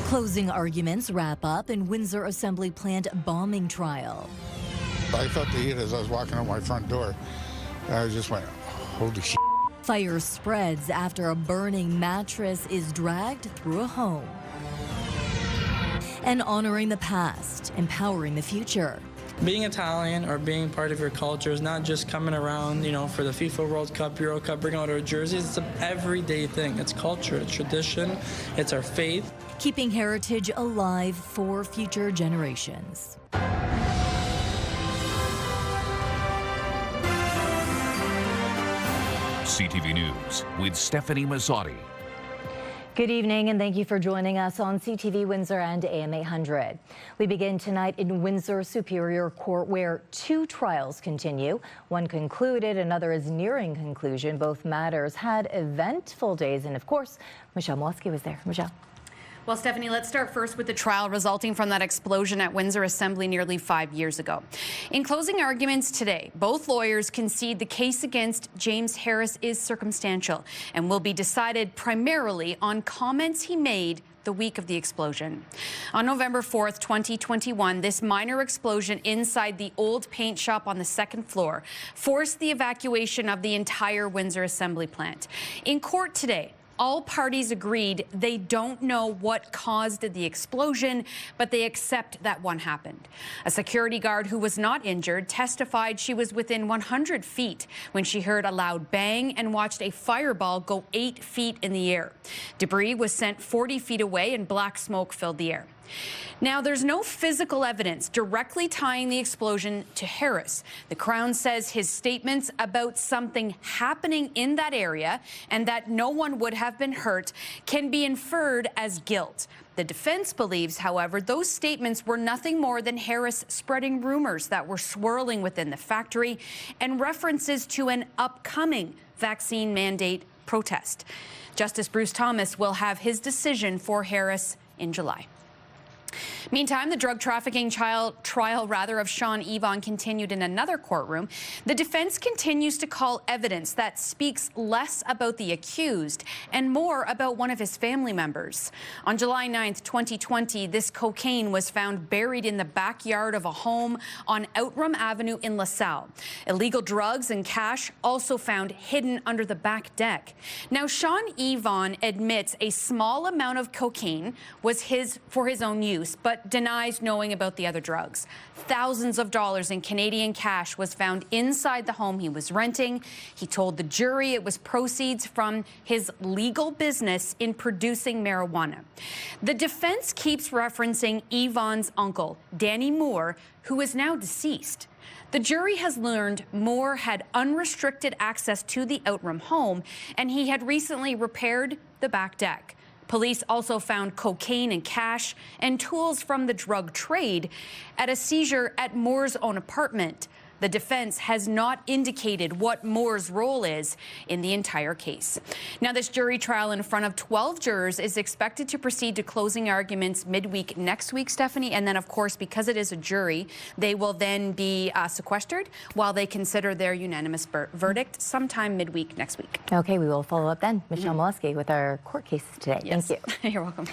Closing arguments wrap up in Windsor Assembly plant bombing trial. I felt the heat as I was walking out my front door. I just went, holy shit. Fire spreads after a burning mattress is dragged through a home. And honoring the past, empowering the future. Being Italian or being part of your culture is not just coming around, for the FIFA World Cup, Euro Cup, bringing out our jerseys. It's an everyday thing. It's culture, it's tradition, it's our faith. Keeping heritage alive for future generations. CTV News with Stefanie Masotti. Good evening and thank you for joining us on CTV Windsor and AM 800. We begin tonight in Windsor Superior Court where two trials continue. One concluded, another is nearing conclusion. Both matters had eventful days and of course, Michelle Moski was there. Michelle. Well, Stefanie, let's start first with the trial resulting from that explosion at Windsor Assembly nearly 5 years ago. In closing arguments today, both lawyers concede the case against James Harris is circumstantial and will be decided primarily on comments he made the week of the explosion. On November 4th, 2021, this minor explosion inside the old paint shop on the second floor forced the evacuation of the entire Windsor Assembly plant. In court today, all parties agreed they don't know what caused the explosion, but they accept that one happened. A security guard who was not injured testified she was within 100 feet when she heard a loud bang and watched a fireball go 8 feet in the air. Debris was sent 40 feet away and black smoke filled the air. Now, there's no physical evidence directly tying the explosion to Harris. The Crown says his statements about something happening in that area and that no one would have been hurt can be inferred as guilt. The defense believes, however, those statements were nothing more than Harris spreading rumors that were swirling within the factory and references to an upcoming vaccine mandate protest. Justice Bruce Thomas will have his decision for Harris in July. Meantime, the drug trafficking trial of Sean Yvonne continued in another courtroom. The defense continues to call evidence that speaks less about the accused and more about one of his family members. On July 9th, 2020, this cocaine was found buried in the backyard of a home on Outram Avenue in LaSalle. Illegal drugs and cash also found hidden under the back deck. Now, Sean Yvonne admits a small amount of cocaine was for his own use, but denies knowing about the other drugs. Thousands of dollars in Canadian cash was found inside the home he was renting. He told the jury it was proceeds from his legal business in producing marijuana. The defense keeps referencing Yvonne's uncle, Danny Moore, who is now deceased. The jury has learned Moore had unrestricted access to the Outram home, and he had recently repaired the back deck. Police also found cocaine and cash and tools from the drug trade at a seizure at Moore's own apartment. The defense has not indicated what Moore's role is in the entire case. Now, this jury trial in front of 12 jurors is expected to proceed to closing arguments midweek next week, Stefanie. And then, of course, because it is a jury, they will then be sequestered while they consider their unanimous verdict sometime midweek next week. Okay, we will follow up then. Michelle Moski with our court cases today. Yes. Thank you. You're welcome.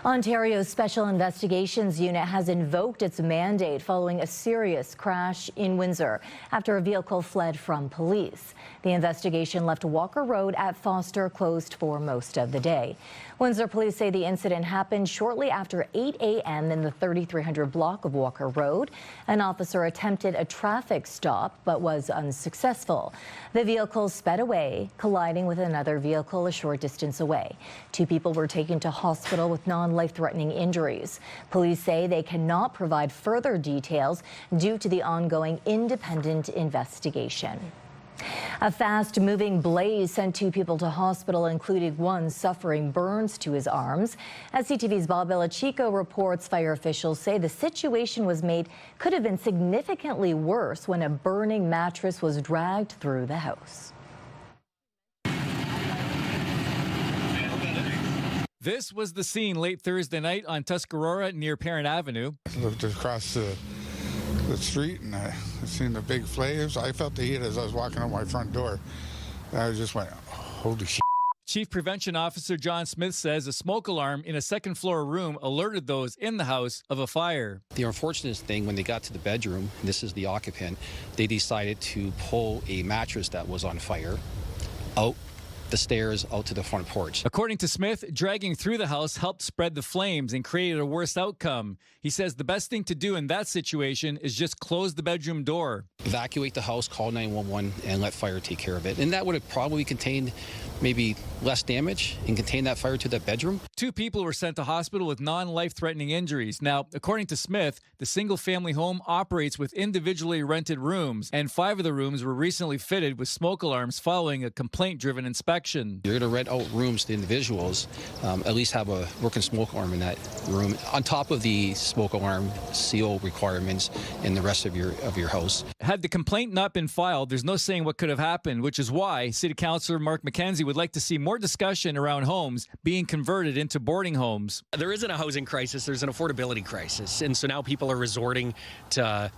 Ontario's Special Investigations Unit has invoked its mandate following a serious crash in Windsor after a vehicle fled from police. The investigation left Walker Road at Foster closed for most of the day. Windsor police say the incident happened shortly after 8 a.m. in the 3300 block of Walker Road. An officer attempted a traffic stop but was unsuccessful. The vehicle sped away, colliding with another vehicle a short distance away. Two people were taken to hospital with non-life-threatening injuries. Police say they cannot provide further details due to the ongoing independent investigation. A fast-moving blaze sent two people to hospital, including one suffering burns to his arms. As CTV's Bob Belichico reports, fire officials say the situation could have been significantly worse when a burning mattress was dragged through the house. This was the scene late Thursday night on Tuscarora near Parent Avenue. I looked across the street and I seen the big flames. I felt the heat as I was walking out my front door. I just went, holy shit. Chief Prevention Officer John Smith says a smoke alarm in a second-floor room alerted those in the house of a fire. The unfortunate thing, when they got to the bedroom, this is the occupant, they decided to pull a mattress that was on fire out the stairs out to the front porch. According to Smith, dragging through the house helped spread the flames and created a worse outcome. He says the best thing to do in that situation is just close the bedroom door. Evacuate the house, call 911, and let fire take care of it. And that would have probably contained maybe less damage and contained that fire to that bedroom. 2 people were sent to hospital with non-life-threatening injuries. Now, according to Smith, the single-family home operates with individually rented rooms, and 5 of the rooms were recently fitted with smoke alarms following a complaint-driven inspection. You're going to rent out rooms to individuals, at least have a working smoke alarm in that room, on top of the smoke alarm CO requirements in the rest of your house. Had the complaint not been filed, there's no saying what could have happened, which is why City Councillor Mark McKenzie would like to see more discussion around homes being converted into boarding homes. There isn't a housing crisis, there's an affordability crisis. And so now people are resorting to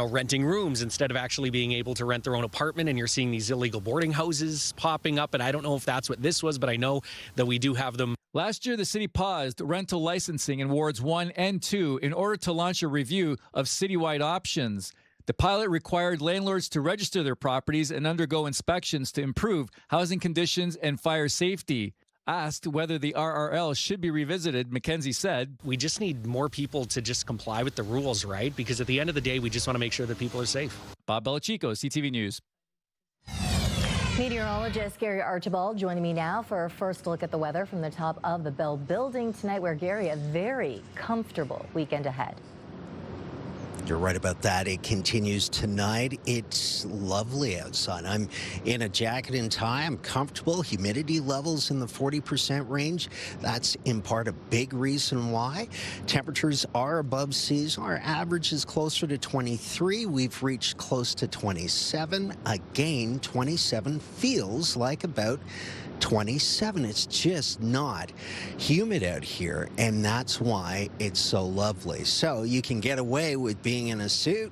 renting rooms instead of actually being able to rent their own apartment, and you're seeing these illegal boarding houses popping up, and I don't know if that's what this was, but I know that we do have them. Last year, the city paused rental licensing in Wards 1 and 2 in order to launch a review of citywide options. The pilot required landlords to register their properties and undergo inspections to improve housing conditions and fire safety. Asked whether the RRL should be revisited, McKenzie said, "We just need more people to just comply with the rules, right? Because at the end of the day, we just want to make sure that people are safe." Bob Belichico, CTV News. Meteorologist Gary Archibald joining me now for a first look at the weather from the top of the Bell Building tonight, where, Gary, a very comfortable weekend ahead. You're right about that. It continues tonight. It's lovely outside. I'm in a jacket and tie. I'm comfortable. Humidity levels in the 40% range. That's in part a big reason why. Temperatures are above seasonal. Our average is closer to 23. We've reached close to 27. Again, 27 feels like about 27. It's just not humid out here, and that's why it's so lovely. So you can get away with being in a suit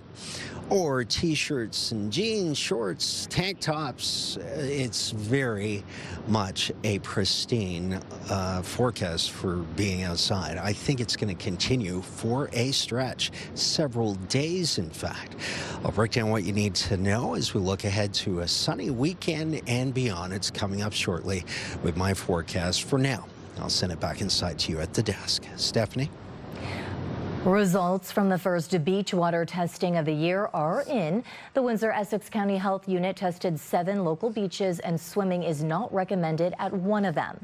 or t-shirts and jeans, shorts, tank tops. It's very much a pristine forecast for being outside. I think it's going to continue for a stretch, several days in fact. I'll break down what you need to know as we look ahead to a sunny weekend and beyond. It's coming up shortly with my forecast. For now, I'll send it back inside to you at the desk. Stefanie? Results from the first beach water testing of the year are in. The Windsor-Essex County Health Unit tested 7 local beaches, and swimming is not recommended at one of them.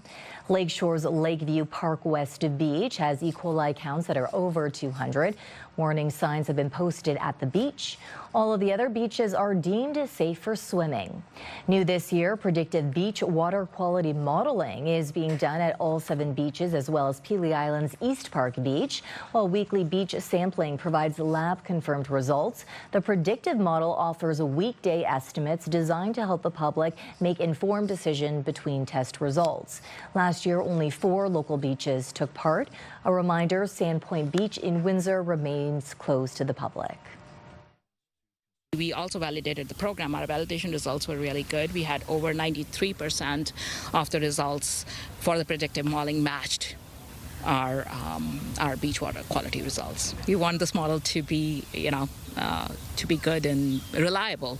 Lakeshore's Lakeview Park West Beach has E. coli counts that are over 200. Warning signs have been posted at the beach. All of the other beaches are deemed safe for swimming. New this year, predictive beach water quality modeling is being done at all 7 beaches, as well as Pelee Island's East Park Beach. While weekly beach sampling provides lab-confirmed results, the predictive model offers weekday estimates designed to help the public make informed decisions between test results. Last year, only 4 local beaches took part. A reminder, Sandpoint Beach in Windsor remains closed to the public. We also validated the program. Our validation results were really good. We had over 93% of the results for the predictive modeling matched our beach water quality results. We want this model to be, to be good and reliable.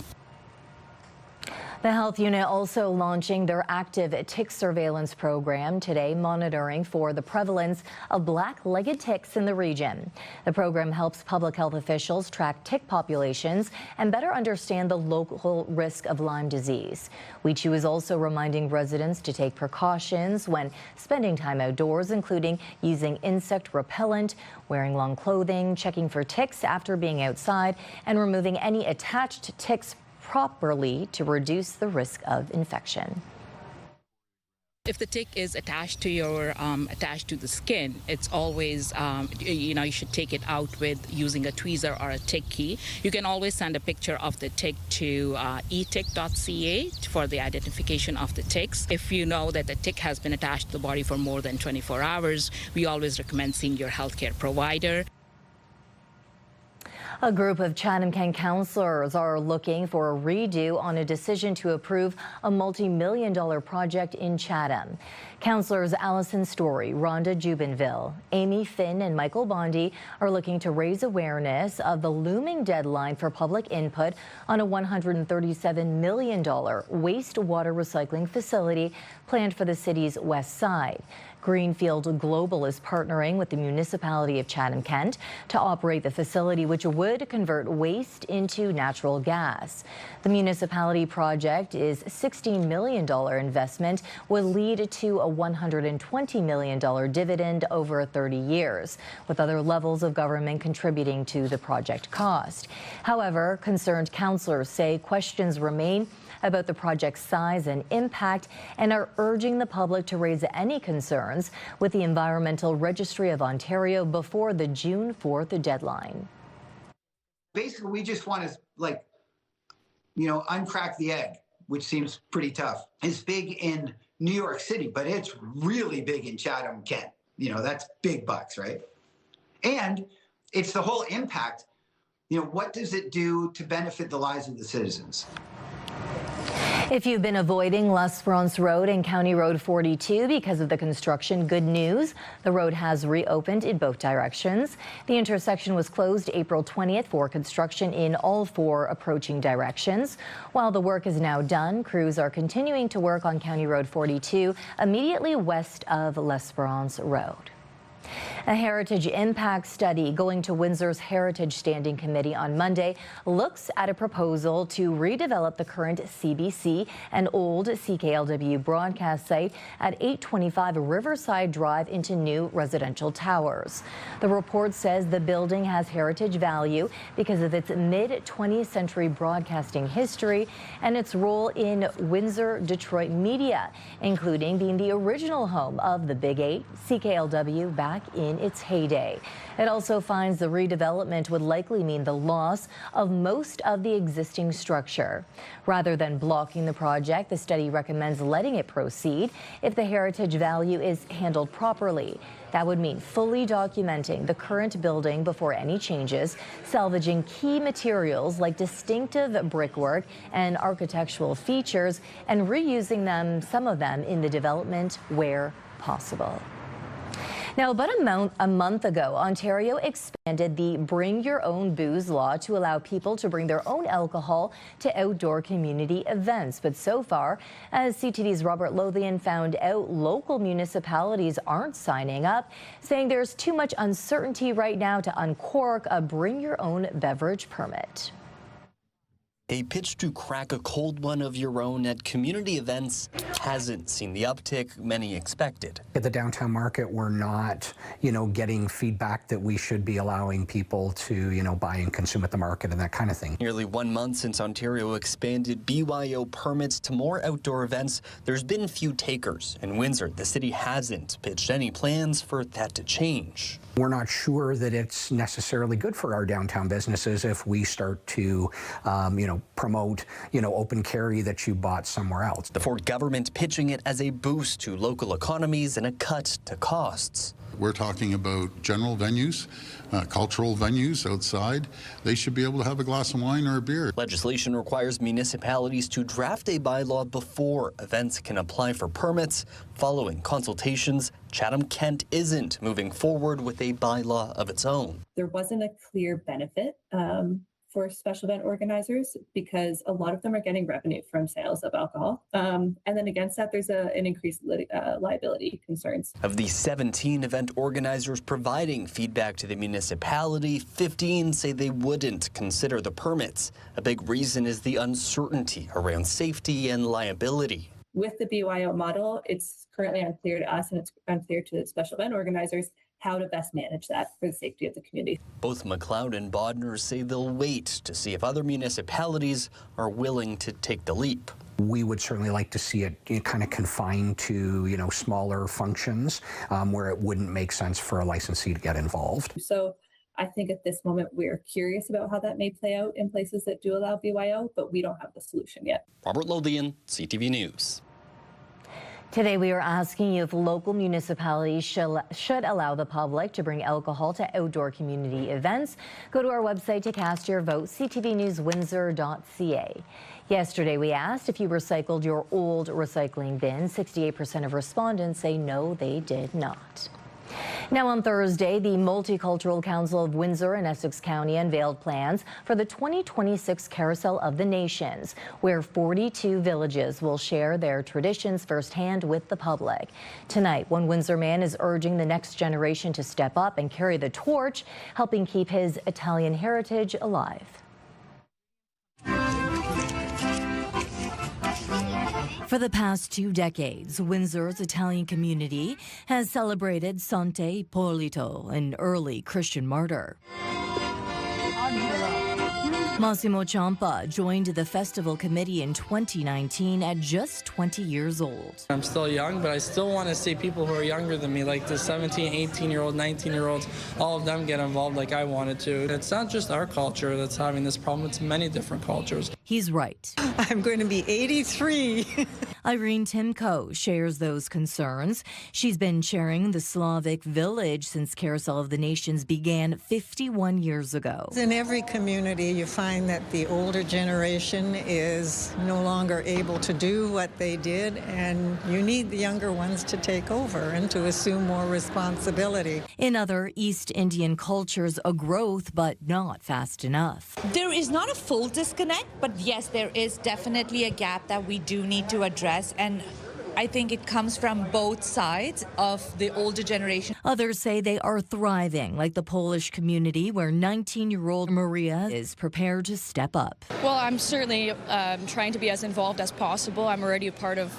The health unit also launching their active tick surveillance program today, monitoring for the prevalence of black-legged ticks in the region. The program helps public health officials track tick populations and better understand the local risk of Lyme disease. WeChew is also reminding residents to take precautions when spending time outdoors, including using insect repellent, wearing long clothing, checking for ticks after being outside, and removing any attached ticks properly to reduce the risk of infection. If the tick is attached to attached to the skin, it's always, you should take it out with using a tweezer or a tick key. You can always send a picture of the tick to etick.ca for the identification of the ticks. If you know that the tick has been attached to the body for more than 24 hours, we always recommend seeing your healthcare provider. A group of Chatham-Kent councillors are looking for a redo on a decision to approve a multi-million-dollar project in Chatham. Councillors Alison Story, Rhonda Jubinville, Amy Finn and Michael Bondi are looking to raise awareness of the looming deadline for public input on a $137 million wastewater recycling facility planned for the city's west side. Greenfield Global is partnering with the municipality of Chatham-Kent to operate the facility, which would convert waste into natural gas. The municipality project is a $16 million investment, will lead to a $120 million dividend over 30 years, with other levels of government contributing to the project cost. However, concerned councillors say questions remain about the project's size and impact and are urging the public to raise any concerns with the Environmental Registry of Ontario before the June 4th deadline. Basically, we just want to, uncrack the egg, which seems pretty tough. It's big in New York City, but it's really big in Chatham-Kent. That's big bucks, right? And it's the whole impact. What does it do to benefit the lives of the citizens? If you've been avoiding L'Esperance Road and County Road 42 because of the construction, good news. The road has reopened in both directions. The intersection was closed April 20th for construction in all 4 approaching directions. While the work is now done, crews are continuing to work on County Road 42 immediately west of L'Esperance Road. A heritage impact study going to Windsor's Heritage Standing Committee on Monday looks at a proposal to redevelop the current CBC and old CKLW broadcast site at 825 Riverside Drive into new residential towers. The report says the building has heritage value because of its mid-20th century broadcasting history and its role in Windsor, Detroit media, including being the original home of the Big 8, CKLW, back in its heyday. It also finds the redevelopment would likely mean the loss of most of the existing structure. Rather than blocking the project, the study recommends letting it proceed if the heritage value is handled properly. That would mean fully documenting the current building before any changes, salvaging key materials like distinctive brickwork and architectural features, and reusing some of them in the development where possible. Now, about a month ago, Ontario expanded the Bring Your Own Booze law to allow people to bring their own alcohol to outdoor community events. But so far, as CTV's Robert Lothian found out, local municipalities aren't signing up, saying there's too much uncertainty right now to uncork a Bring Your Own Beverage permit. A pitch to crack a cold one of your own at community events hasn't seen the uptick many expected. At the downtown market, we're not, getting feedback that we should be allowing people to, buy and consume at the market and that kind of thing. Nearly 1 month since Ontario expanded BYO permits to more outdoor events, there's been few takers. In Windsor, the city hasn't pitched any plans for that to change. We're not sure that it's necessarily good for our downtown businesses if we start to, promote, open carry that you bought somewhere else. The Ford government pitching it as a boost to local economies and a cut to costs. We're talking about general venues, cultural venues outside. They should be able to have a glass of wine or a beer. Legislation requires municipalities to draft a bylaw before events can apply for permits. Following consultations, Chatham-Kent isn't moving forward with a bylaw of its own. There wasn't a clear benefit for special event organizers because a lot of them are getting revenue from sales of alcohol. And then against that, there's an increased liability concerns. Of the 17 event organizers providing feedback to the municipality, 15 say they wouldn't consider the permits. A big reason is the uncertainty around safety and liability. With the BYO model, it's currently unclear to us and it's unclear to special event organizers how to best manage that for the safety of the community. Both McLeod and Bodner say they'll wait to see if other municipalities are willing to take the leap. We would certainly like to see it kind of confined to, smaller functions where it wouldn't make sense for a licensee to get involved. So I think at this moment, we're curious about how that may play out in places that do allow BYO, but we don't have the solution yet. Robert Lothian, CTV News. Today, we are asking you if local municipalities should allow the public to bring alcohol to outdoor community events. Go to our website to cast your vote, ctvnewswindsor.ca. Yesterday, we asked if you recycled your old recycling bin. 68% of respondents say no, they did not. Now on Thursday, the Multicultural Council of Windsor and Essex County unveiled plans for the 2026 Carousel of the Nations, where 42 villages will share their traditions firsthand with the public. Tonight, one Windsor man is urging the next generation to step up and carry the torch, helping keep his Italian heritage alive. For the past 2 decades, Windsor's Italian community has celebrated Sante Ippolito, an early Christian martyr. Massimo Ciampa joined the festival committee in 2019 at just 20 years old. I'm still young, but I still want to see people who are younger than me, like the 17, 18-year-old, 19-year-olds, all of them get involved like I wanted to. It's not just our culture that's having this problem, it's many different cultures. He's right. I'm going to be 83. Irene Timko shares those concerns. She's been chairing the Slavic village since Carousel of the Nations began 51 years ago. In every community, you find that the older generation is no longer able to do what they did, and you need the younger ones to take over and to assume more responsibility. In other East Indian cultures, a growth, but not fast enough. There is not a full disconnect, but yes, there is definitely a gap that we do need to address, and I think it comes from both sides of the older generation. Others say they are thriving, like the Polish community, where 19-year-old Maria is prepared to step up. Well, I'm certainly trying to be as involved as possible. I'm already a part of,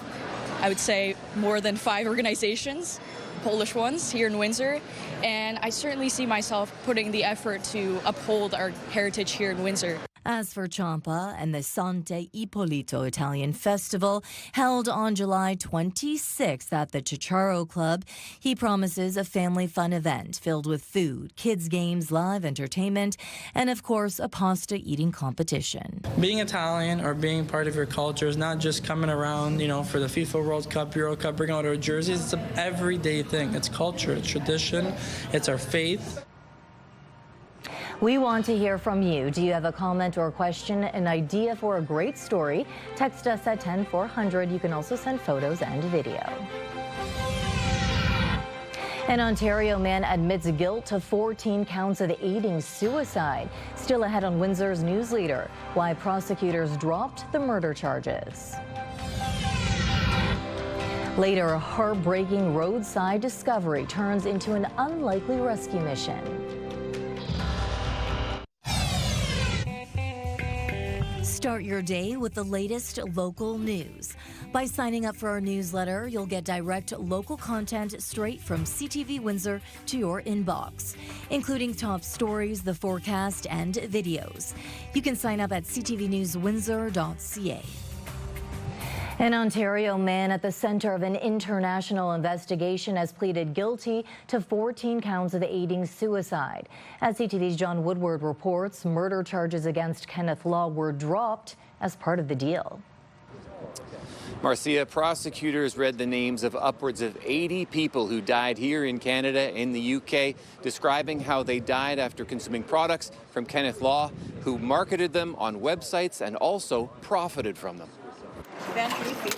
I would say, more than 5 organizations, Polish ones, here in Windsor, and I certainly see myself putting the effort to uphold our heritage here in Windsor. As for Ciampa and the Sante Ippolito Italian Festival, held on July 26th at the Cicciaro Club, he promises a family fun event filled with food, kids' games, live entertainment, and of course, a pasta eating competition. Being Italian or being part of your culture is not just coming around, for the FIFA World Cup, Euro Cup, bringing out our jerseys. It's an everyday thing. It's culture, it's tradition, it's our faith. We want to hear from you. Do you have a comment or a question, an idea for a great story? Text us at 10400. You can also send photos and video. An Ontario man admits guilt to 14 counts of aiding suicide. Still ahead on Windsor's News Leader, why prosecutors dropped the murder charges. Later, a heartbreaking roadside discovery turns into an unlikely rescue mission. Start your day with the latest local news. By signing up for our newsletter, you'll get direct local content straight from CTV Windsor to your inbox, including top stories, the forecast, and videos. You can sign up at ctvnewswindsor.ca. An Ontario man at the center of an international investigation has pleaded guilty to 14 counts of aiding suicide. As CTV's John Woodward reports, murder charges against Kenneth Law were dropped as part of the deal. Marcia, prosecutors read the names of upwards of 80 people who died here in Canada, in the UK, describing how they died after consuming products from Kenneth Law, who marketed them on websites and also profited from them.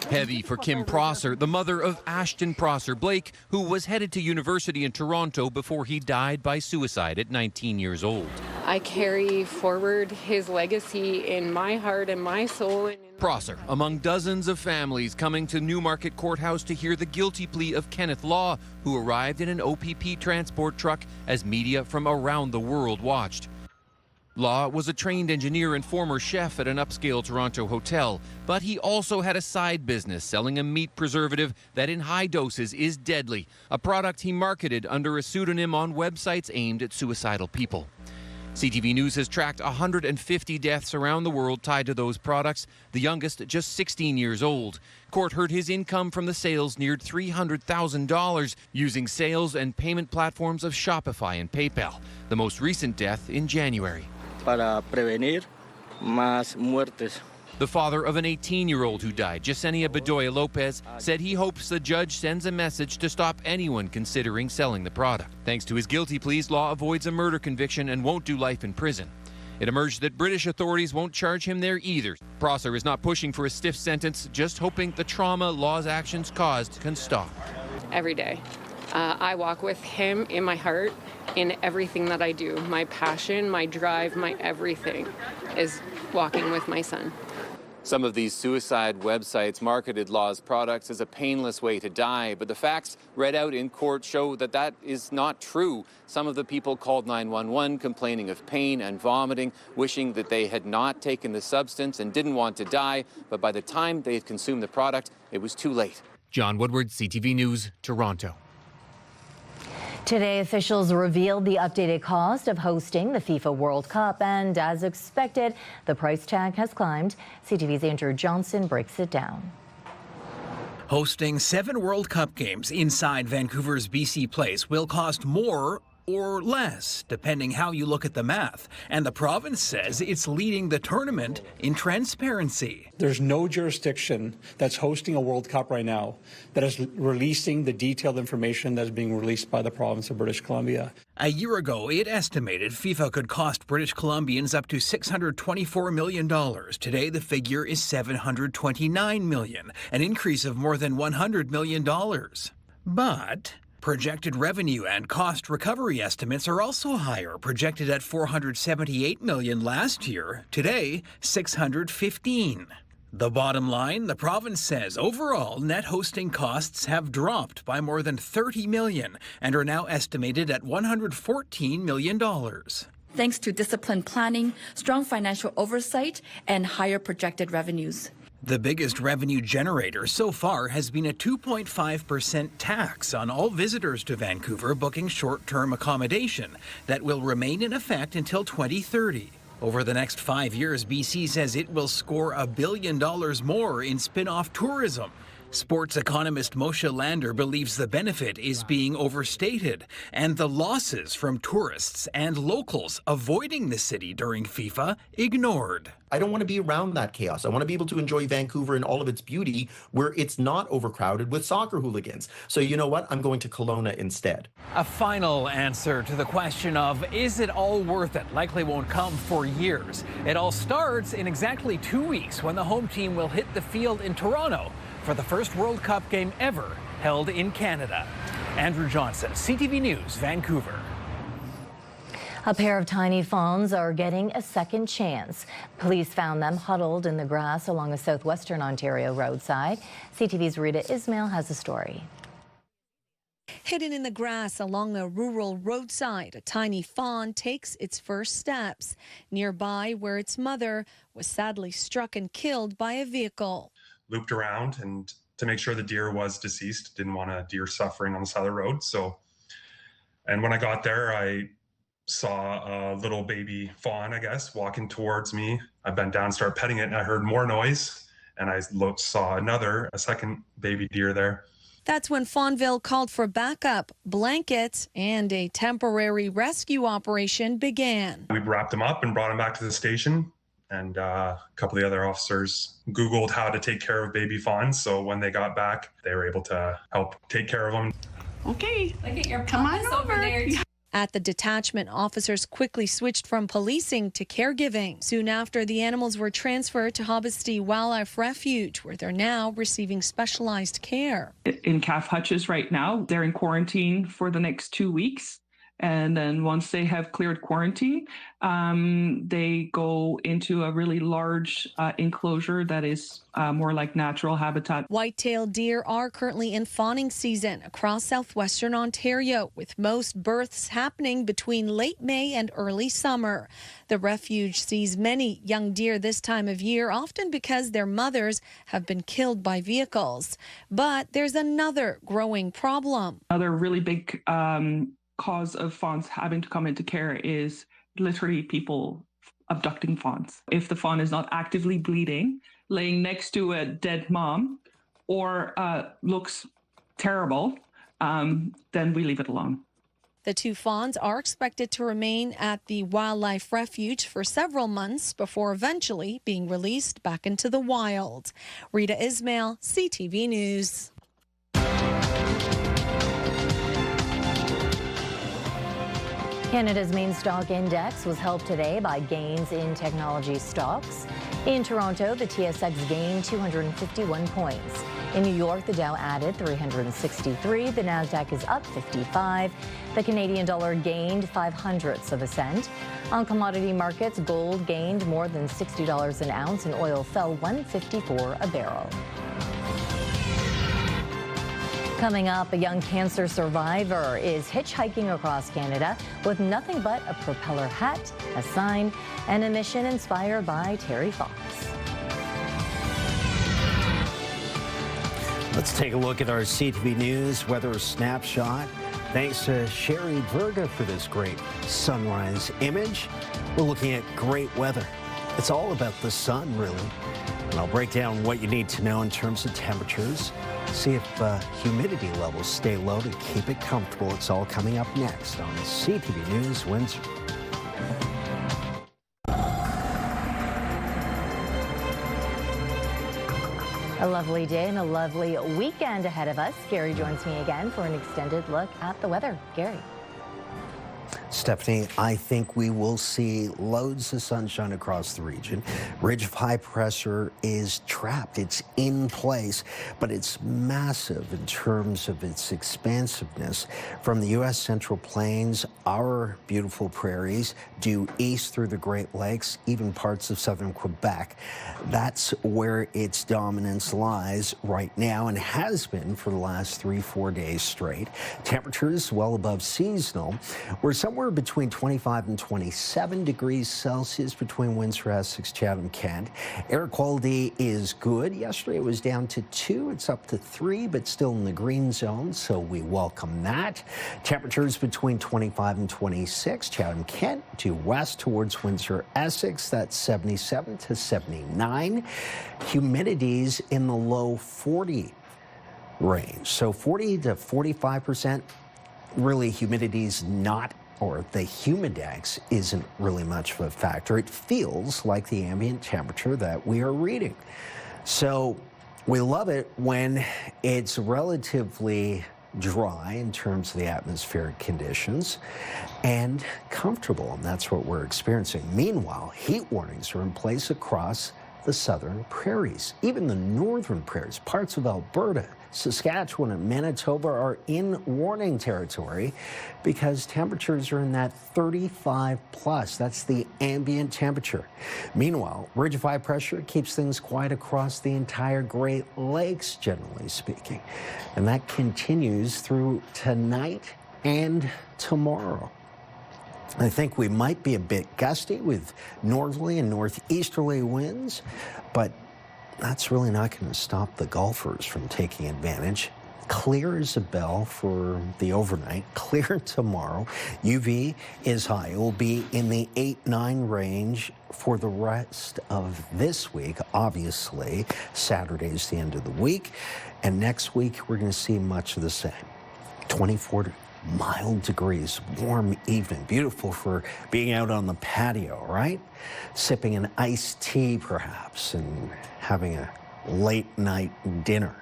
Heavy for Kim Prosser, the mother of Ashton Prosser Blake, who was headed to university in Toronto before he died by suicide at 19 years old. I carry forward his legacy in my heart and my soul. Prosser, among dozens of families coming to Newmarket Courthouse to hear the guilty plea of Kenneth Law, who arrived in an OPP transport truck as media from around the world watched. Law was a trained engineer and former chef at an upscale Toronto hotel, but he also had a side business selling a meat preservative that in high doses is deadly, a product he marketed under a pseudonym on websites aimed at suicidal people. CTV News has tracked 150 deaths around the world tied to those products, the youngest just 16 years old. Court heard his income from the sales neared $300,000 using sales and payment platforms of Shopify and PayPal, the most recent death in January. Para prevenir más muertes. The father of an 18-year-old who died, Yesenia Bedoya Lopez, said he hopes the judge sends a message to stop anyone considering selling the product. Thanks to his guilty pleas, Law avoids a murder conviction and won't do life in prison. It emerged that British authorities won't charge him there either. Prosser is not pushing for a stiff sentence, just hoping the trauma Law's actions caused can stop. Every day. I walk with him in my heart in everything that I do. My passion, my drive, my everything is walking with my son. Some of these suicide websites marketed Law's products as a painless way to die, but the facts read out in court show that that is not true. Some of the people called 911 complaining of pain and vomiting, wishing that they had not taken the substance and didn't want to die, but by the time they had consumed the product, it was too late. John Woodward, CTV News, Toronto. Today, officials revealed the updated cost of hosting the FIFA World Cup, and as expected, the price tag has climbed. CTV's Andrew Johnson breaks it down. Hosting 7 World Cup games inside Vancouver's BC Place will cost more or less, depending how you look at the math. And the province says it's leading the tournament in transparency. There's no jurisdiction that's hosting a World Cup right now that is releasing the detailed information that's being released by the province of British Columbia. A year ago, it estimated FIFA could cost British Columbians up to $624 million. Today, the figure is $729 million, an increase of more than $100 million. But projected revenue and cost recovery estimates are also higher, projected at $478 million last year. Today, $615. The bottom line, the province says overall net hosting costs have dropped by more than $30 million and are now estimated at $114 million. Thanks to disciplined planning, strong financial oversight, and higher projected revenues. The biggest revenue generator so far has been a 2.5% tax on all visitors to Vancouver booking short-term accommodation that will remain in effect until 2030. Over the next 5 years, BC says it will score $1 billion more in spin-off tourism. Sports economist Moshe Lander believes the benefit is being overstated and the losses from tourists and locals avoiding the city during FIFA ignored. I don't want to be around that chaos. I want to be able to enjoy Vancouver in all of its beauty where it's not overcrowded with soccer hooligans. So you know what? I'm going to Kelowna instead. A final answer to the question of, is it all worth it? Likely won't come for years. It all starts in exactly 2 weeks when the home team will hit the field in Toronto for the first World Cup game ever held in Canada. Andrew Johnson, CTV News, Vancouver. A pair of tiny fawns are getting a second chance. Police found them huddled in the grass along a southwestern Ontario roadside. CTV's Rita Ismail has a story. Hidden in the grass along a rural roadside, a tiny fawn takes its first steps. Nearby, where its mother was sadly struck and killed by a vehicle. Looped around and to make sure the deer was deceased. Didn't want a deer suffering on the side of the road. And when I got there, I saw a little baby fawn, I guess, walking towards me. I bent down, started petting it, and I heard more noise. And I saw a second baby deer there. That's when Fawnville called for backup, blankets, and a temporary rescue operation began. We wrapped him up and brought him back to the station. And a couple of the other officers Googled how to take care of baby fawns. So when they got back, they were able to help take care of them. Okay, look at your come on over there. At the detachment, officers quickly switched from policing to caregiving. Soon after, the animals were transferred to Hobbesley Wildlife Refuge, where they're now receiving specialized care. In Calf Hutches right now, they're in quarantine for the next 2 weeks. And then once they have cleared quarantine, they go into a really large enclosure that is more like natural habitat. White-tailed deer are currently in fawning season across southwestern Ontario, with most births happening between late May and early summer. The refuge sees many young deer this time of year, often because their mothers have been killed by vehicles. But there's another growing problem. Another really big cause of fawns having to come into care is literally people abducting fawns. If the fawn is not actively bleeding, laying next to a dead mom, or looks terrible, then we leave it alone. The two fawns are expected to remain at the wildlife refuge for several months before eventually being released back into the wild. Rita Ismail, CTV News. Canada's main stock index was helped today by gains in technology stocks. In Toronto, the TSX gained 251 points. In New York, the Dow added 363. The Nasdaq is up 55. The Canadian dollar gained 0.05 of a cent. On commodity markets, gold gained more than $60 an ounce and oil fell $1.54 a barrel. Coming up, a young cancer survivor is hitchhiking across Canada with nothing but a propeller hat, a sign, and a mission inspired by Terry Fox. Let's take a look at our CTV News weather snapshot. Thanks to Sherry Verga for this great sunrise image. We're looking at great weather. It's all about the sun, really. And I'll break down what you need to know in terms of temperatures. See if humidity levels stay low to keep it comfortable. It's all coming up next on CTV News Windsor. A lovely day and a lovely weekend ahead of us. Gary joins me again for an extended look at the weather. Gary. Stefanie, I think we will see loads of sunshine across the region. Ridge of high pressure is trapped. It's in place, but it's massive in terms of its expansiveness. From the U.S. Central Plains, our beautiful prairies, due east through the Great Lakes, even parts of southern Quebec. That's where its dominance lies right now and has been for the last 3-4 days straight. Temperatures well above seasonal. We're somewhere between 25 and 27 degrees Celsius between Windsor, Essex, Chatham, Kent. Air quality is good. Yesterday it was down to 2. It's up to 3, but still in the green zone, so we welcome that. Temperatures between 25 and 26. Chatham, Kent, due west towards Windsor, Essex. That's 77 to 79. Humidities in the low 40 range. So 40 to 45%. Really, humidity's not, or the humidex isn't really much of a factor. It feels like the ambient temperature that we are reading. So we love it when it's relatively dry in terms of the atmospheric conditions and comfortable, and that's what we're experiencing. Meanwhile, heat warnings are in place across the southern prairies. Even the northern prairies, parts of Alberta, Saskatchewan, and Manitoba are in warning territory because temperatures are in that 35 plus. That's the ambient temperature. Meanwhile, ridge of high pressure keeps things quiet across the entire Great Lakes, generally speaking. And that continues through tonight and tomorrow. I think we might be a bit gusty with northerly and northeasterly winds, but that's really not going to stop the golfers from taking advantage. Clear as a bell for the overnight, clear tomorrow. UV is high. It will be in the 8-9 range for the rest of this week. Obviously, Saturday is the end of the week, and next week we're going to see much of the same. 24 mild degrees, warm evening, beautiful for being out on the patio, right? Sipping an iced tea perhaps and having a late night dinner.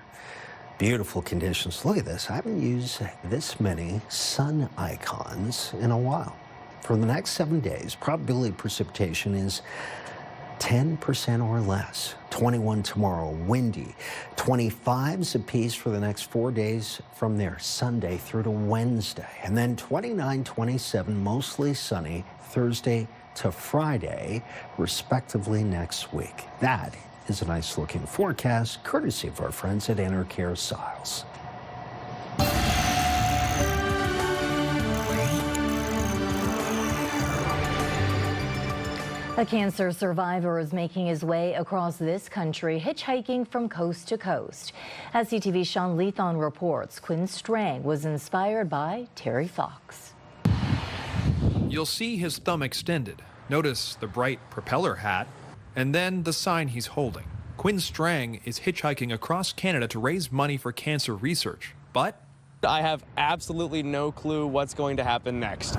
Beautiful conditions. Look at this. I haven't used this many sun icons in a while. For the next 7 days, probability of precipitation is 10% or less. 21 tomorrow, windy. 25s apiece for the next 4 days from there, Sunday through to Wednesday. And then 29, 27, mostly sunny, Thursday to Friday, respectively next week. That is a nice looking forecast, courtesy of our friends at Enercare Siles. A cancer survivor is making his way across this country, hitchhiking from coast to coast. As CTV's Sean Leathon reports, Quinn Strang was inspired by Terry Fox. You'll see his thumb extended. Notice the bright propeller hat, and then the sign he's holding. Quinn Strang is hitchhiking across Canada to raise money for cancer research, but I have absolutely no clue what's going to happen next.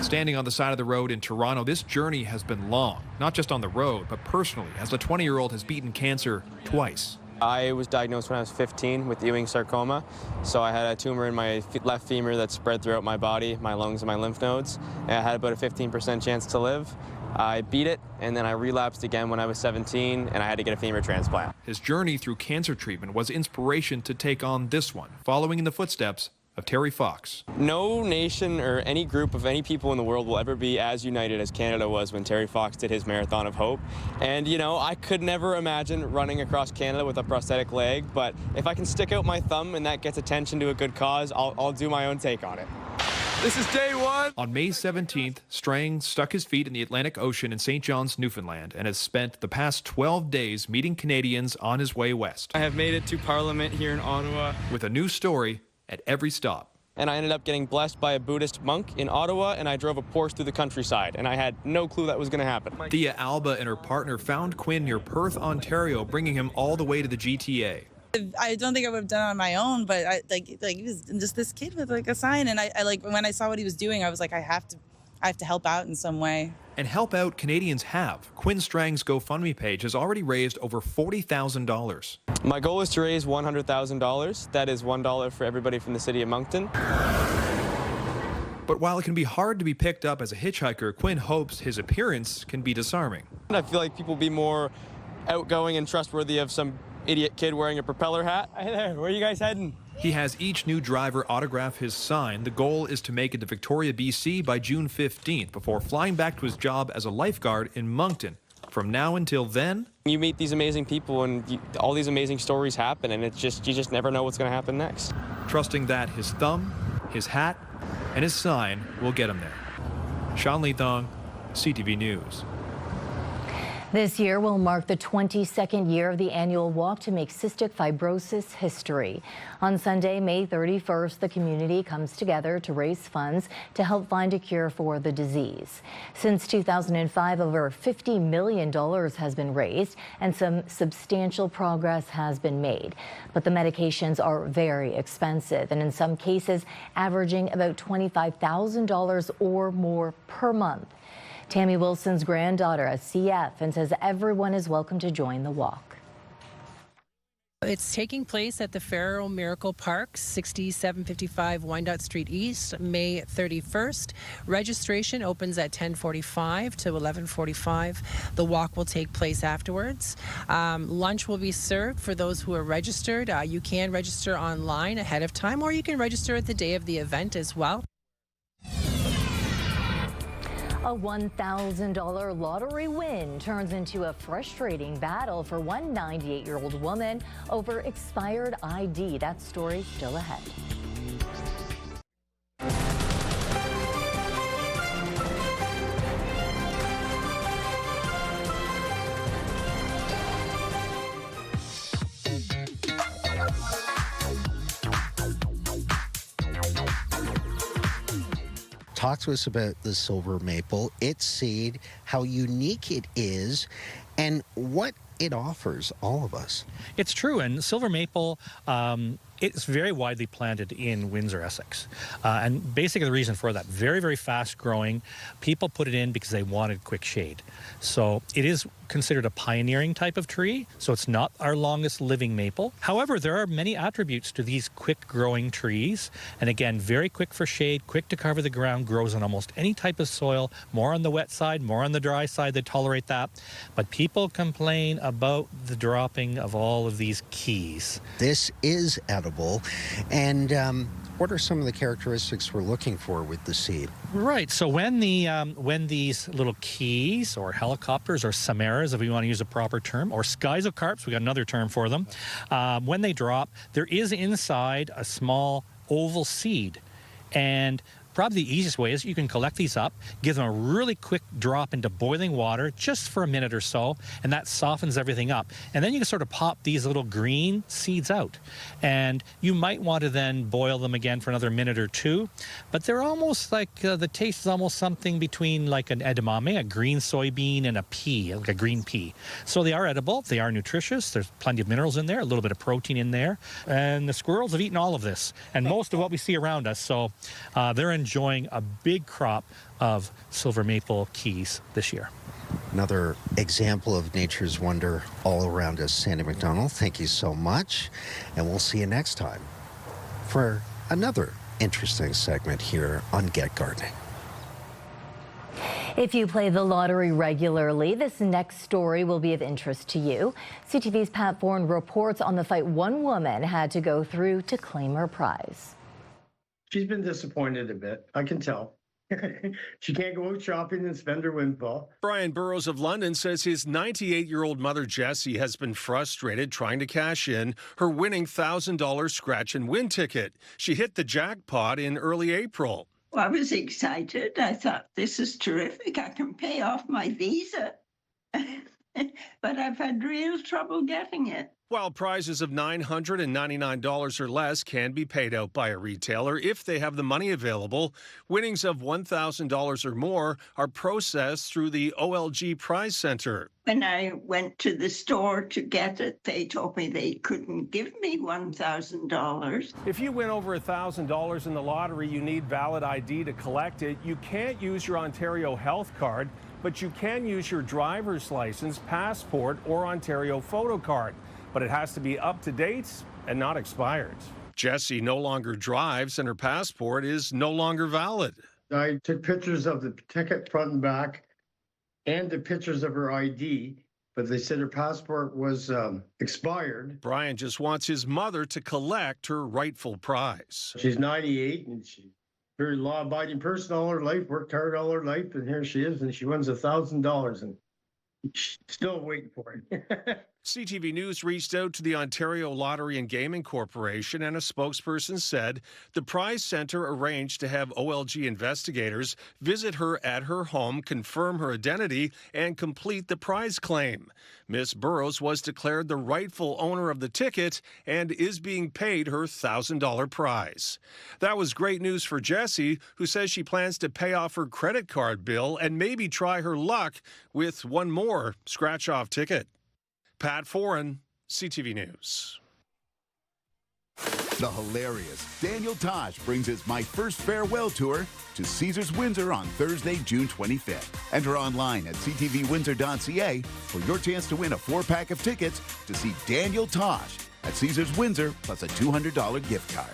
Standing on the side of the road in Toronto, this journey has been long, not just on the road, but personally, as the 20-year-old has beaten cancer twice. I was diagnosed when I was 15 with Ewing sarcoma, so I had a tumor in my left femur that spread throughout my body, my lungs, and my lymph nodes, and I had about a 15% chance to live. I beat it, and then I relapsed again when I was 17, and I had to get a femur transplant. His journey through cancer treatment was inspiration to take on this one, following in the footsteps of Terry Fox. No nation or any group of any people in the world will ever be as united as Canada was when Terry Fox did his Marathon of Hope. And, you know, I could never imagine running across Canada with a prosthetic leg, but if I can stick out my thumb and that gets attention to a good cause, I'll do my own take on it. This is day one. On May 17th, Strang stuck his feet in the Atlantic Ocean in St. John's, Newfoundland, and has spent the past 12 days meeting Canadians on his way west. I have made it to Parliament here in Ottawa. With a new story at every stop. And I ended up getting blessed by a Buddhist monk in Ottawa, and I drove a Porsche through the countryside, and I had no clue that was going to happen. Thea Alba and her partner found Quinn near Perth, Ontario, bringing him all the way to the GTA. I don't think I would have done it on my own, but he was just this kid with like a sign, and I like when I saw what he was doing, I was like, I have to help out in some way. And help out Canadians have. Quinn Strang's GoFundMe page has already raised over $40,000. My goal is to raise $100,000. That is $1 for everybody from the city of Moncton. But while it can be hard to be picked up as a hitchhiker, Quinn hopes his appearance can be disarming. I feel like people will be more outgoing and trustworthy of some idiot kid wearing a propeller hat. Hey there, where are you guys heading? He has each new driver autograph his sign. The goal is to make it to Victoria, BC by June 15th before flying back to his job as a lifeguard in Moncton. From now until then, you meet these amazing people and all these amazing stories happen, and you just never know what's going to happen next. Trusting that his thumb, his hat, and his sign will get him there. Sean Lee Thong, CTV News. This year will mark the 22nd year of the annual Walk to Make Cystic Fibrosis History. On Sunday, May 31st, the community comes together to raise funds to help find a cure for the disease. Since 2005, over $50 million has been raised and some substantial progress has been made. But the medications are very expensive and in some cases averaging about $25,000 or more per month. Tammy Wilson's granddaughter is CF and says everyone is welcome to join the walk. It's taking place at the Faro Miracle Park, 6755 Wyandotte Street East, May 31st. Registration opens at 10:45 to 11:45. The walk will take place afterwards. Lunch will be served for those who are registered. You can register online ahead of time, or you can register at the day of the event as well. A $1,000 lottery win turns into a frustrating battle for one 98-year-old woman over expired ID. That story still ahead. Talk to us about the silver maple, its seed, how unique it is, and what it offers all of us. It's true, and silver maple, it's very widely planted in Windsor, Essex. And basically the reason for that, very, very fast growing. People put it in because they wanted quick shade. So it is considered a pioneering type of tree, so it's not our longest living maple. However, there are many attributes to these quick growing trees. And again, very quick for shade, quick to cover the ground, grows on almost any type of soil, more on the wet side, more on the dry side, they tolerate that. But people complain about the dropping of all of these keys. This is edible. And what are some of the characteristics we're looking for with the seed? Right. So when these little keys or helicopters or samaras, if we want to use a proper term, or schizocarps, we got another term for them, when they drop, there is inside a small oval seed. And Probably the easiest way is you can collect these up, give them a really quick drop into boiling water just for a minute or so, and that softens everything up. And then you can sort of pop these little green seeds out. And you might want to then boil them again for another minute or two, but they're almost like, the taste is almost something between like an edamame, a green soybean, and a pea, like a green pea. So they are edible, they are nutritious, there's plenty of minerals in there, a little bit of protein in there, and the squirrels have eaten all of this, and most of what we see around us. So they're enjoying a big crop of silver maple keys this year. Another example of nature's wonder all around us. Sandy McDonald, thank you so much. And we'll see you next time for another interesting segment here on Get Gardening. If you play the lottery regularly, this next story will be of interest to you. CTV's Pat Bourne reports on the fight one woman had to go through to claim her prize. She's been disappointed a bit, I can tell. She can't go out shopping and spend her windfall. Brian Burrows of London says his 98-year-old mother, Jessie, has been frustrated trying to cash in her winning $1,000 scratch and win ticket. She hit the jackpot in early April. Well, I was excited. I thought, this is terrific. I can pay off my visa. But I've had real trouble getting it. While prizes of $999 or less can be paid out by a retailer if they have the money available, winnings of $1,000 or more are processed through the OLG Prize Center. When I went to the store to get it, they told me they couldn't give me $1,000. If you win over $1,000 in the lottery, you need valid ID to collect it. You can't use your Ontario health card, but you can use your driver's license, passport, or Ontario photo card. But it has to be up to date and not expired. Jessie no longer drives and her passport is no longer valid. I took pictures of the ticket front and back and the pictures of her ID, but they said her passport was expired. Brian just wants his mother to collect her rightful prize. She's 98 and she's a very law-abiding person all her life, worked hard all her life, and here she is, and she wins $1,000 and she's still waiting for it. CTV News reached out to the Ontario Lottery and Gaming Corporation, and a spokesperson said the Prize Center arranged to have OLG investigators visit her at her home, confirm her identity, and complete the prize claim. Miss Burrows was declared the rightful owner of the ticket and is being paid her $1,000 prize. That was great news for Jessie, who says she plans to pay off her credit card bill and maybe try her luck with one more scratch-off ticket. Pat Foran, CTV News. The hilarious Daniel Tosh brings his My First Farewell Tour to Caesars Windsor on Thursday, June 25th. Enter online at ctvwindsor.ca for your chance to win a 4-pack of tickets to see Daniel Tosh at Caesars Windsor plus a $200 gift card.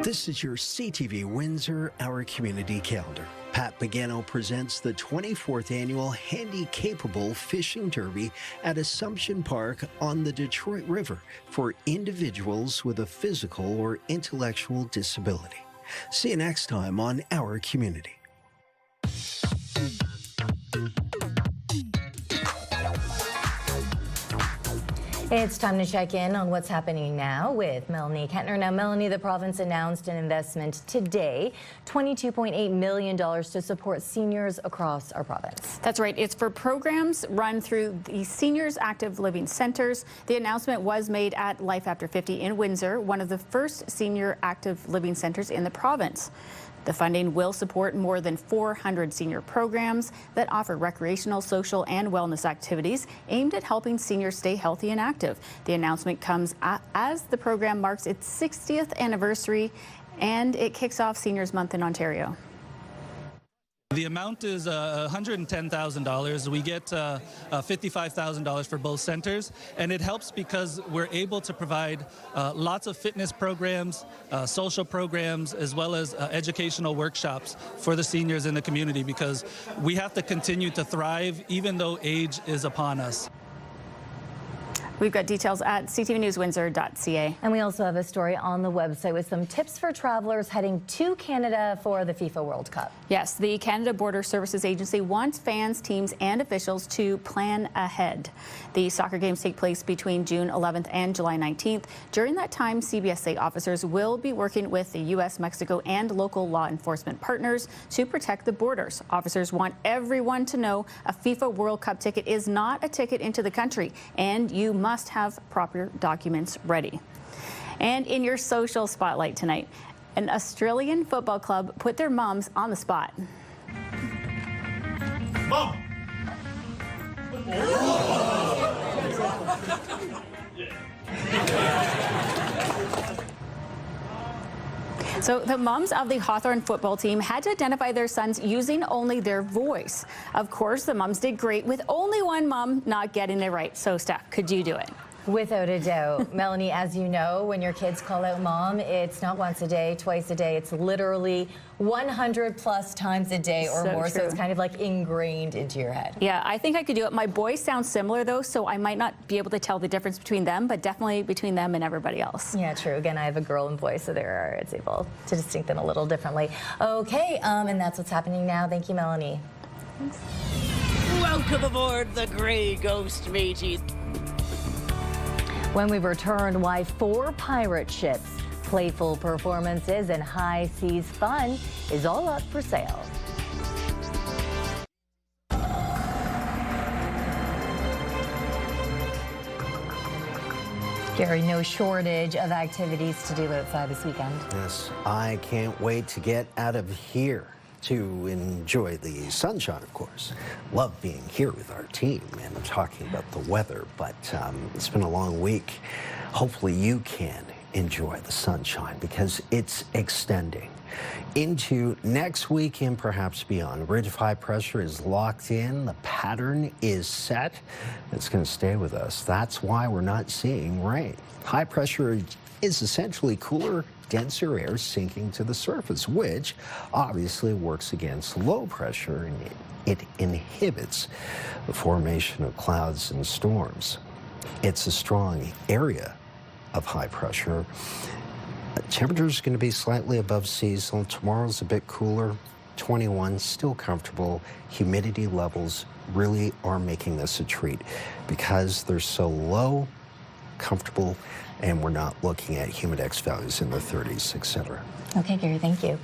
This is your CTV Windsor Our Community Calendar. Pat Pagano presents the 24th Annual Handy-Capable Fishing Derby at Assumption Park on the Detroit River for individuals with a physical or intellectual disability. See you next time on Our Community. It's time to check in on what's happening now with Melanie Kentner. Now, Melanie, the province announced an investment today, $22.8 million to support seniors across our province. That's right. It's for programs run through the Seniors Active Living Centres. The announcement was made at Life After 50 in Windsor, one of the first senior active living centres in the province. The funding will support more than 400 senior programs that offer recreational, social, and wellness activities aimed at helping seniors stay healthy and active. The announcement comes as the program marks its 60th anniversary, and it kicks off Seniors Month in Ontario. The amount is $110,000. We get $55,000 for both centers, and it helps because we're able to provide lots of fitness programs, social programs, as well as educational workshops for the seniors in the community, because we have to continue to thrive even though age is upon us. We've got details at ctvnewswindsor.ca. And we also have a story on the website with some tips for travelers heading to Canada for the FIFA World Cup. Yes, the Canada Border Services Agency wants fans, teams, and officials to plan ahead. The soccer games take place between June 11th and July 19th. During that time, CBSA officers will be working with the U.S., Mexico, and local law enforcement partners to protect the borders. Officers want everyone to know a FIFA World Cup ticket is not a ticket into the country, and you must have proper documents ready. And in your social spotlight tonight, an Australian football club put their moms on the spot. Mom! So the moms of the Hawthorn football team had to identify their sons using only their voice. Of course, the moms did great with only one mom not getting it right. So, Steph, could you do it? Without a doubt. Melanie, as you know, when your kids call out mom, it's not once a day, twice a day. It's literally 100 plus times a day or more. So it's kind of like ingrained into your head. Yeah, I think I could do it. My boys sound similar, though, so I might not be able to tell the difference between them, but definitely between them and everybody else. Yeah, true. Again, I have a girl and boy, so it's able to distinct them a little differently. Okay, and that's what's happening now. Thank you, Melanie. Thanks. Welcome aboard the Grey Ghost, matey. When we return, why 4 pirate ships, playful performances, and high seas fun is all up for sale. Gary, no shortage of activities to do outside this weekend. Yes, I can't wait to get out of here to enjoy the sunshine, of course. Love being here with our team and talking about the weather, but it's been a long week. Hopefully you can enjoy the sunshine because it's extending into next week and perhaps beyond. Ridge of high pressure is locked in. The pattern is set. It's going to stay with us. That's why we're not seeing rain. High pressure is essentially cooler, denser air sinking to the surface, which obviously works against low pressure, and it inhibits the formation of clouds and storms. It's a strong area of high pressure. Temperature is going to be slightly above seasonal. Tomorrow's a bit cooler, 21, still comfortable. Humidity levels really are making this a treat because they're so low, comfortable, and we're not looking at humidex values in the 30s, etc. Okay, Gary, thank you.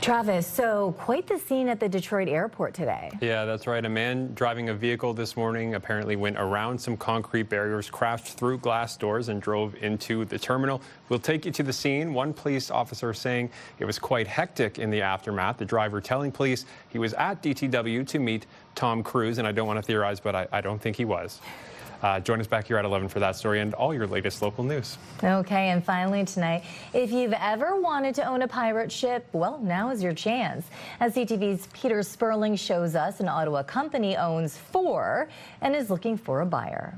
Travis, so quite the scene at the Detroit airport today. Yeah, that's right. A man driving a vehicle this morning apparently went around some concrete barriers, crashed through glass doors, and drove into the terminal. We'll take you to the scene. One police officer saying it was quite hectic in the aftermath. The driver telling police he was at DTW to meet Tom Cruise, and I don't want to theorize, but I don't think he was. Join us back here at 11 for that story and all your latest local news. Okay, and finally tonight, if you've ever wanted to own a pirate ship, well, now is your chance. As CTV's Peter Sperling shows us, an Ottawa company owns 4 and is looking for a buyer.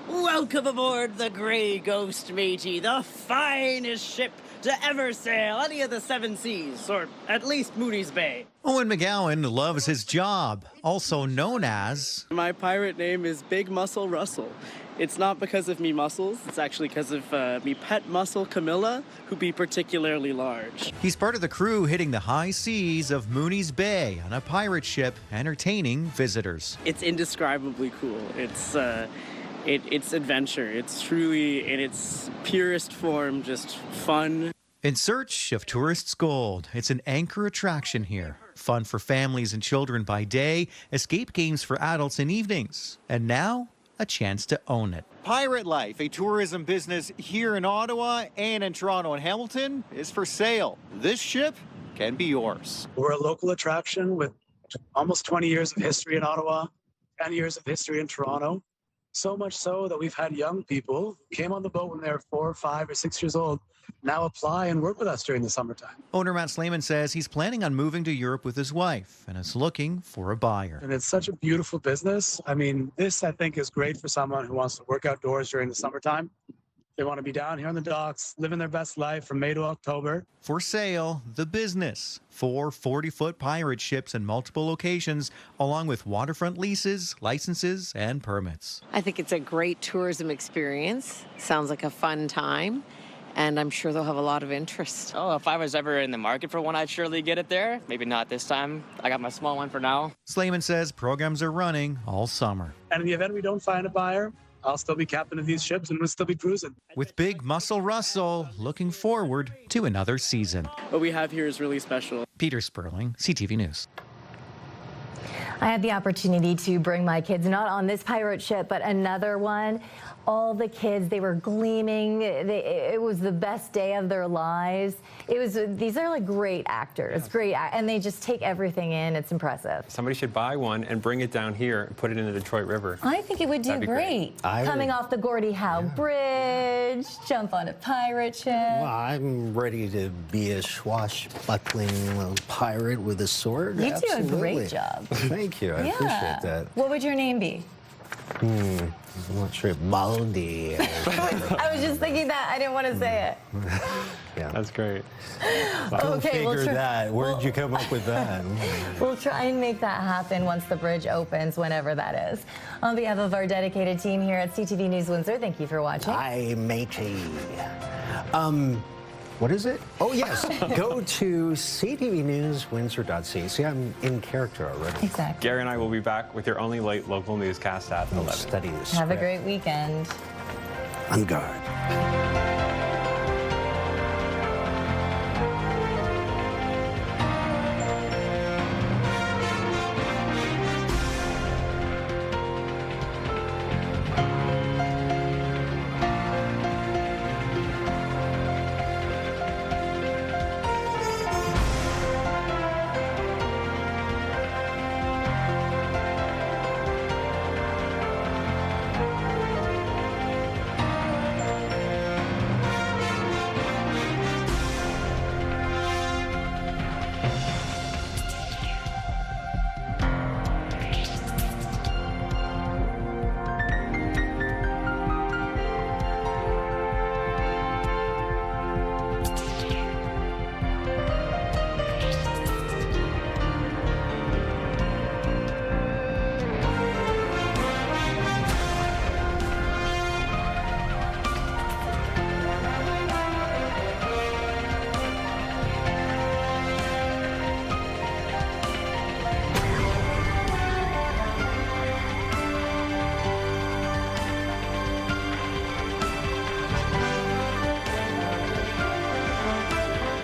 Welcome aboard the Grey Ghost, matey, the finest ship to ever sail any of the 7 seas, or at least Mooney's Bay. Owen McGowan loves his job, also known as... My pirate name is Big Muscle Russell. It's not because of me muscles, it's actually because of me pet mussel Camilla, who be particularly large. He's part of the crew hitting the high seas of Mooney's Bay on a pirate ship, entertaining visitors. It's indescribably cool. It's adventure. It's truly, in its purest form, just fun. In search of tourists' gold, it's an anchor attraction here. Fun for families and children by day, escape games for adults in evenings, and now a chance to own it. Pirate Life, a tourism business here in Ottawa and in Toronto and Hamilton, is for sale. This ship can be yours. We're a local attraction with almost 20 years of history in Ottawa, 10 years of history in Toronto. So much so that we've had young people who came on the boat when they were 4, 5, or 6 years old now apply and work with us during the summertime. Owner Matt Slayman says he's planning on moving to Europe with his wife and is looking for a buyer. And it's such a beautiful business. I mean, this, I think, is great for someone who wants to work outdoors during the summertime. They want to be down here on the docks, living their best life from May to October. For sale, the business. 4 40-foot pirate ships in multiple locations, along with waterfront leases, licenses, and permits. I think it's a great tourism experience. Sounds like a fun time, and I'm sure they'll have a lot of interest. Oh, if I was ever in the market for one, I'd surely get it there. Maybe not this time. I got my small one for now. Slayman says programs are running all summer. And in the event we don't find a buyer, I'll still be captain of these ships and we'll still be cruising. With Big Muscle Russell looking forward to another season. What we have here is really special. Peter Sperling, CTV News. I had the opportunity to bring my kids, not on this pirate ship, but another one. All the kids, they were gleaming. It was the best day of their lives. These are like great actors, and they just take everything in. It's impressive. Somebody should buy one and bring it down here and put it in the Detroit River. I think it would do great. Coming off the Gordie Howe Bridge, jump on a pirate ship. Well, I'm ready to be a swashbuckling pirate with a sword. You do a Absolutely. great job. Thank you. I appreciate that. What would your name be? I'm not sure. Baldi. I was just thinking that. I didn't want to say it. Yeah. That's great. Okay, we'll figure that. Where'd you come up with that? We'll try and make that happen once the bridge opens, whenever that is. On behalf of our dedicated team here at CTV News Windsor, thank you for watching. Hi, matey. What is it? Oh, yes. Go to ctvnewswindsor.ca. See, I'm in character already. Exactly. Gary and I will be back with your only late local newscast at 11. Study this. Have a great weekend. On guard.